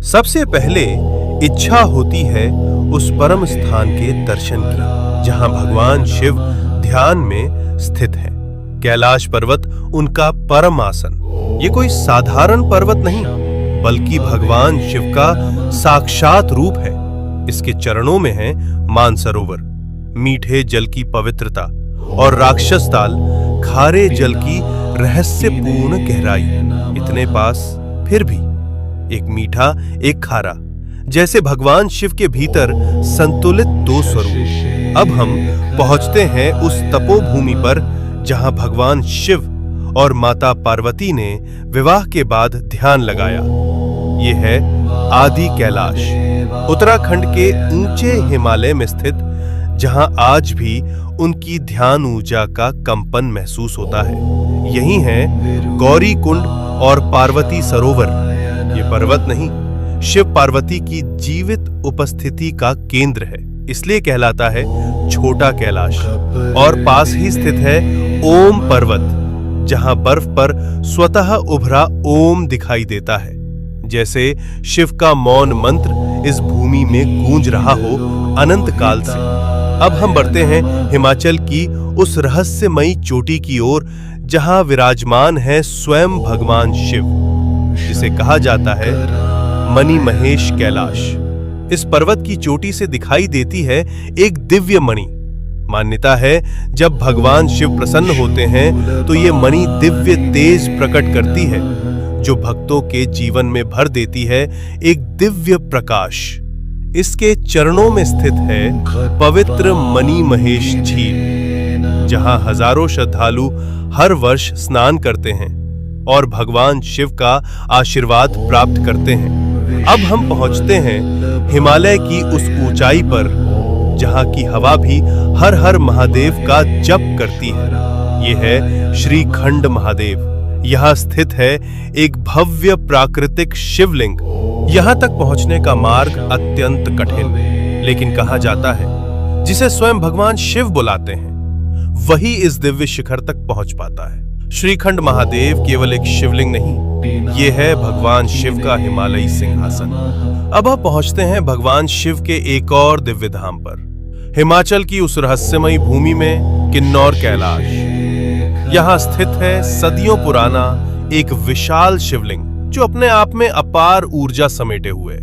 सबसे पहले इच्छा होती है उस परम स्थान के दर्शन की जहां भगवान शिव ध्यान में स्थित है। कैलाश पर्वत उनका परम आसन। ये कोई साधारण पर्वत नहीं बल्कि भगवान शिव का साक्षात रूप है। इसके चरणों में है मानसरोवर, मीठे जल की पवित्रता, और राक्षस ताल, खारे जल की रहस्यपूर्ण गहराई। इतने पास फिर भी एक मीठा एक खारा, जैसे भगवान शिव के भीतर संतुलित दो स्वरूप। अब हम पहुंचते हैं उस तपोभूमि पर जहां भगवान शिव और माता पार्वती ने विवाह के बाद ध्यान लगाया। ये है आदि कैलाश, उत्तराखंड के ऊंचे हिमालय में स्थित, जहां आज भी उनकी ध्यान ऊर्जा का कंपन महसूस होता है। यही है गौरी कुंड और पार्वती सरोवर। ये पर्वत नहीं, शिव पार्वती की जीवित उपस्थिति का केंद्र है, इसलिए कहलाता है छोटा कैलाश। और पास ही स्थित है ओम पर्वत, जहां बर्फ पर स्वतः उभरा ओम दिखाई देता है, जैसे शिव का मौन मंत्र इस भूमि में गूंज रहा हो अनंत काल से। अब हम बढ़ते हैं हिमाचल की उस रहस्यमयी चोटी की ओर जहां विराजमान है स्वयं भगवान शिव, जिसे कहा जाता है मणि महेश कैलाश। इस पर्वत की चोटी से दिखाई देती है एक दिव्य मणि। मान्यता है जब भगवान शिव प्रसन्न होते हैं तो ये मणि दिव्य तेज प्रकट करती है, जो भक्तों के जीवन में भर देती है एक दिव्य प्रकाश। इसके चरणों में स्थित है पवित्र मणि महेश झील, जहां हजारों श्रद्धालु हर वर्ष स्नान करते हैं और भगवान शिव का आशीर्वाद प्राप्त करते हैं। अब हम पहुंचते हैं हिमालय की उस ऊंचाई पर जहां की हवा भी हर हर महादेव का जप करती है। यह है श्रीखंड महादेव। यहाँ स्थित है एक भव्य प्राकृतिक शिवलिंग। यहाँ तक पहुंचने का मार्ग अत्यंत कठिन, लेकिन कहा जाता है जिसे स्वयं भगवान शिव बुलाते हैं वही इस दिव्य शिखर तक पहुंच पाता है। श्रीखंड महादेव केवल एक शिवलिंग नहीं, ये है भगवान शिव का हिमालयी सिंहासन। अब हम पहुंचते हैं भगवान शिव के एक और दिव्य धाम पर, हिमाचल की उस रहस्यमयी भूमि में किन्नौर कैलाश। यहाँ स्थित है सदियों पुराना एक विशाल शिवलिंग, जो अपने आप में अपार ऊर्जा समेटे हुए।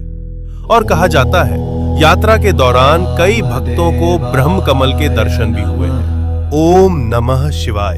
और कहा जाता है यात्रा के दौरान कई भक्तों को ब्रह्म कमल के दर्शन भी हुए हैं। ओम नमः शिवाय।